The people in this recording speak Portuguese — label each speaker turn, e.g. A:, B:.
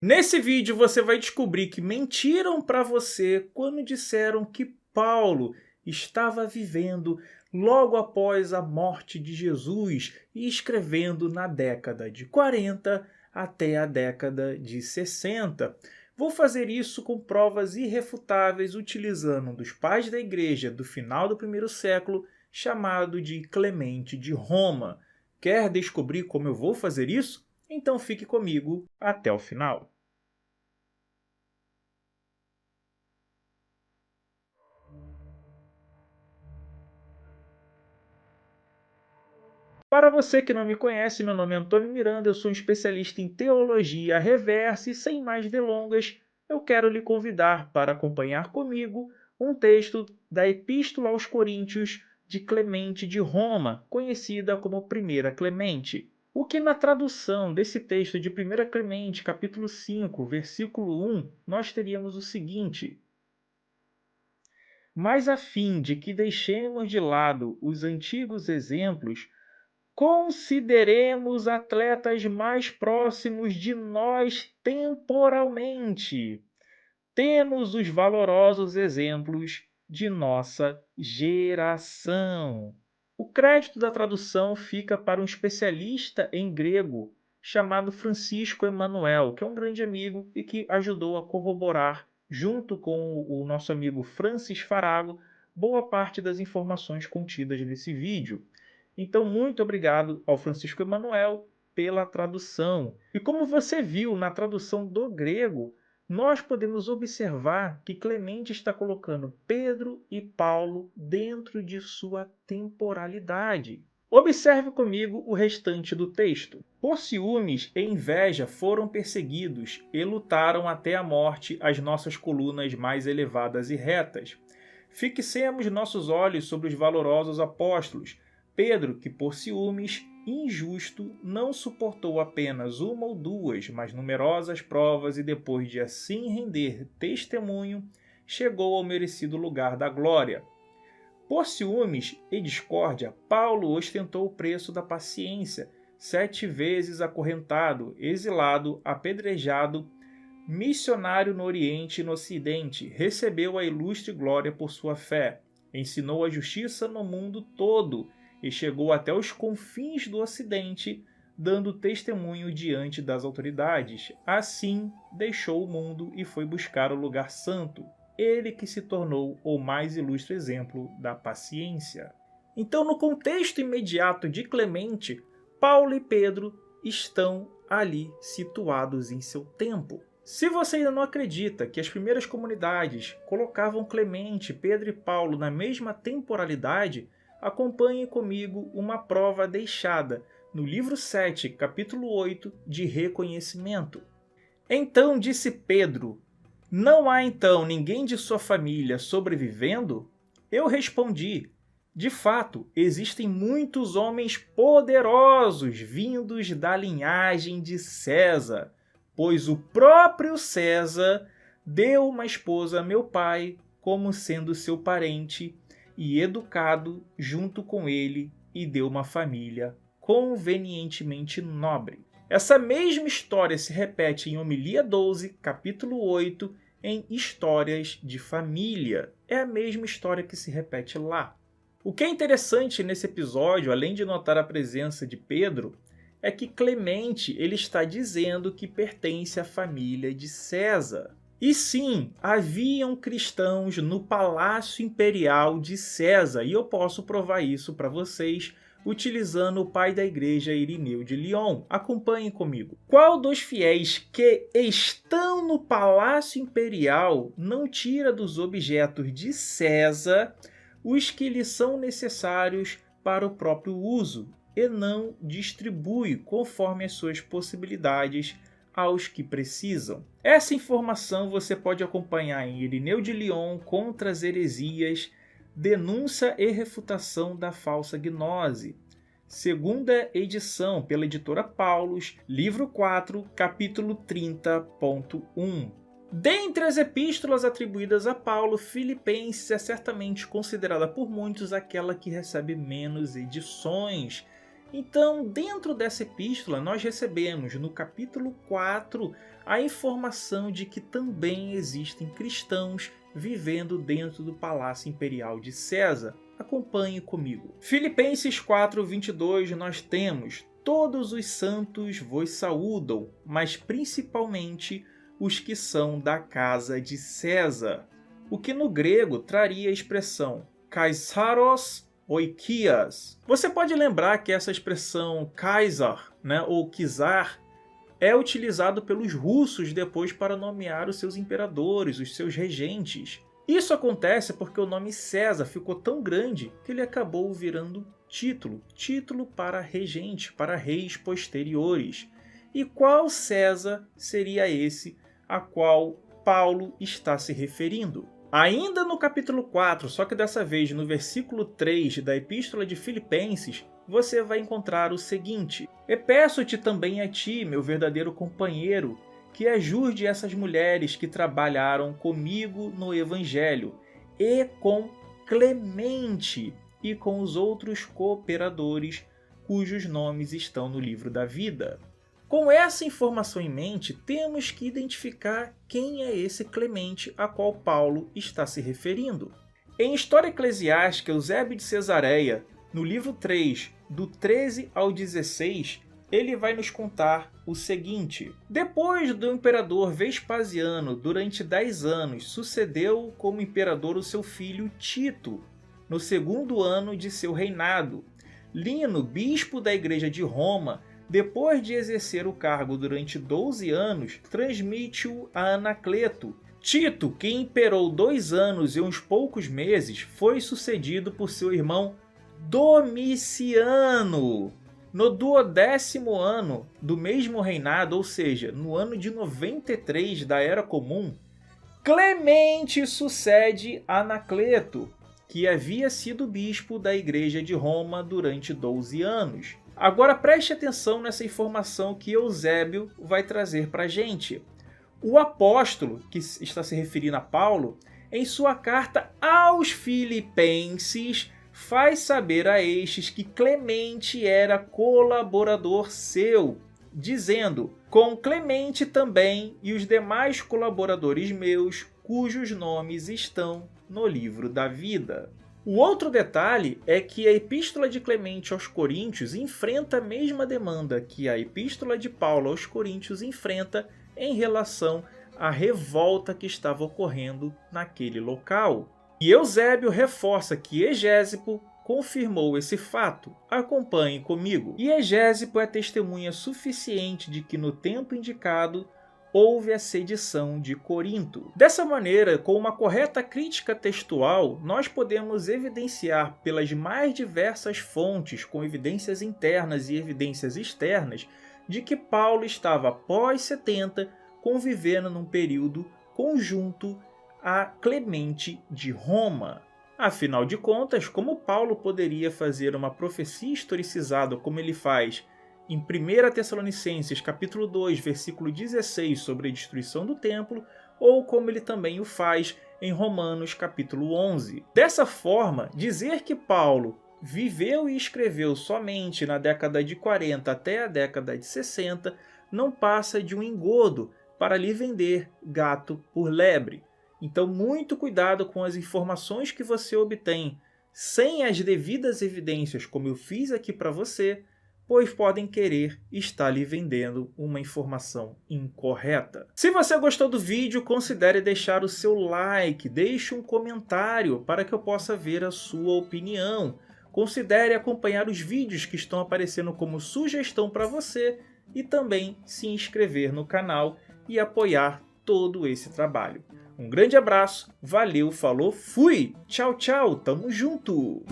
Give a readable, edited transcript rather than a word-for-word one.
A: Nesse vídeo você vai descobrir que mentiram para você quando disseram que Paulo estava vivendo logo após a morte de Jesus e escrevendo na década de 40 até a década de 60. Vou fazer isso com provas irrefutáveis utilizando um dos pais da igreja do final do primeiro século, chamado de Clemente de Roma. Quer descobrir como eu vou fazer isso? Então fique comigo até o final. Para você que não me conhece, meu nome é Antônio Miranda, eu sou um especialista em teologia reversa e, sem mais delongas, eu quero lhe convidar para acompanhar comigo um texto da Epístola aos Coríntios de Clemente de Roma, conhecida como Primeira Clemente. O que na tradução desse texto de Primeira Clemente, capítulo 5, versículo 1, nós teríamos o seguinte: mas a fim de que deixemos de lado os antigos exemplos, consideremos atletas mais próximos de nós temporalmente. Temos os valorosos exemplos de nossa geração. O crédito da tradução fica para um especialista em grego chamado Francisco Emanuel, que é um grande amigo e que ajudou a corroborar, junto com o nosso amigo Francis Farago, boa parte das informações contidas nesse vídeo. Então, muito obrigado ao Francisco Emanuel pela tradução. E como você viu na tradução do grego, nós podemos observar que Clemente está colocando Pedro e Paulo dentro de sua temporalidade. Observe comigo o restante do texto. Por ciúmes e inveja foram perseguidos e lutaram até a morte as nossas colunas mais elevadas e retas. Fixemos nossos olhos sobre os valorosos apóstolos, Pedro, que por ciúmes injusto não suportou apenas uma ou duas, mas numerosas provas e depois de assim render testemunho, chegou ao merecido lugar da glória. Por ciúmes e discórdia, Paulo ostentou o preço da paciência, 7 vezes acorrentado, exilado, apedrejado, missionário no Oriente e no Ocidente, recebeu a ilustre glória por sua fé, ensinou a justiça no mundo todo e chegou até os confins do Ocidente, dando testemunho diante das autoridades. Assim, deixou o mundo e foi buscar o lugar santo, ele que se tornou o mais ilustre exemplo da paciência. Então, no contexto imediato de Clemente, Paulo e Pedro estão ali situados em seu tempo. Se você ainda não acredita que as primeiras comunidades colocavam Clemente, Pedro e Paulo na mesma temporalidade, acompanhe comigo uma prova deixada no livro 7, capítulo 8, de reconhecimento. Então disse Pedro: não há então ninguém de sua família sobrevivendo? Eu respondi: de fato, existem muitos homens poderosos vindos da linhagem de César, pois o próprio César deu uma esposa a meu pai como sendo seu parente e educado junto com ele e deu uma família convenientemente nobre. Essa mesma história se repete em Homilia 12, capítulo 8, em Histórias de Família. É a mesma história que se repete lá. O que é interessante nesse episódio, além de notar a presença de Pedro, é que Clemente ele está dizendo que pertence à família de César. E sim, haviam cristãos no Palácio Imperial de César, e eu posso provar isso para vocês utilizando o pai da igreja Irineu de Lyon. Acompanhem comigo. Qual dos fiéis que estão no Palácio Imperial não tira dos objetos de César os que lhe são necessários para o próprio uso e não distribui conforme as suas possibilidades aos que precisam? Essa informação você pode acompanhar em Irineu de Lyon contra as heresias, denúncia e refutação da falsa gnose. Segunda edição pela editora Paulus, livro 4, capítulo 30.1. Dentre as epístolas atribuídas a Paulo, Filipenses é certamente considerada por muitos aquela que recebe menos edições. Então, dentro dessa epístola, nós recebemos no capítulo 4 a informação de que também existem cristãos vivendo dentro do Palácio Imperial de César. Acompanhe comigo. Filipenses 4:22 nós temos: todos os santos vos saúdam, mas principalmente os que são da casa de César, o que no grego traria a expressão Kaisaros Oikias. Você pode lembrar que essa expressão Kaisar, ou Czar, é utilizado pelos russos depois para nomear os seus imperadores, os seus regentes. Isso acontece porque o nome César ficou tão grande que ele acabou virando título para regente, para reis posteriores. E qual César seria esse a qual Paulo está se referindo? Ainda no capítulo 4, só que dessa vez no versículo 3 da Epístola de Filipenses, você vai encontrar o seguinte: E peço-te também a ti, meu verdadeiro companheiro, que ajude essas mulheres que trabalharam comigo no Evangelho, e com Clemente e com os outros cooperadores cujos nomes estão no livro da vida. Com essa informação em mente, temos que identificar quem é esse Clemente a qual Paulo está se referindo. Em História Eclesiástica, Eusébio de Cesareia, no livro 3, do 13 ao 16, ele vai nos contar o seguinte: depois do imperador Vespasiano, durante 10 anos, sucedeu como imperador o seu filho Tito, no 2º ano de seu reinado. Lino, bispo da igreja de Roma, depois de exercer o cargo durante 12 anos, transmite-o a Anacleto. Tito, que imperou 2 anos e uns poucos meses, foi sucedido por seu irmão Domiciano. No 12º ano do mesmo reinado, ou seja, no ano de 93 da Era Comum, Clemente sucede Anacleto, que havia sido bispo da igreja de Roma durante 12 anos. Agora preste atenção nessa informação que Eusébio vai trazer para a gente. O apóstolo, que está se referindo a Paulo, em sua carta aos Filipenses, faz saber a estes que Clemente era colaborador seu, dizendo: com Clemente também e os demais colaboradores meus, cujos nomes estão no livro da vida. O outro detalhe é que a Epístola de Clemente aos Coríntios enfrenta a mesma demanda que a Epístola de Paulo aos Coríntios enfrenta em relação à revolta que estava ocorrendo naquele local. E Eusébio reforça que Egésipo confirmou esse fato. Acompanhe comigo. E Egésipo é testemunha suficiente de que no tempo indicado houve a sedição de Corinto. Dessa maneira, com uma correta crítica textual, nós podemos evidenciar pelas mais diversas fontes, com evidências internas e evidências externas, de que Paulo estava após 70 convivendo num período conjunto a Clemente de Roma. Afinal de contas, como Paulo poderia fazer uma profecia historicizada como ele faz em 1 Tessalonicenses capítulo 2, versículo 16, sobre a destruição do templo, ou como ele também o faz em Romanos capítulo 11. Dessa forma, dizer que Paulo viveu e escreveu somente na década de 40 até a década de 60 não passa de um engodo para lhe vender gato por lebre. Então, muito cuidado com as informações que você obtém sem as devidas evidências, como eu fiz aqui para você, pois podem querer estar lhe vendendo uma informação incorreta. Se você gostou do vídeo, considere deixar o seu like, deixe um comentário para que eu possa ver a sua opinião. Considere acompanhar os vídeos que estão aparecendo como sugestão para você e também se inscrever no canal e apoiar todo esse trabalho. Um grande abraço, valeu, falou, fui! Tchau, tchau, tamo junto!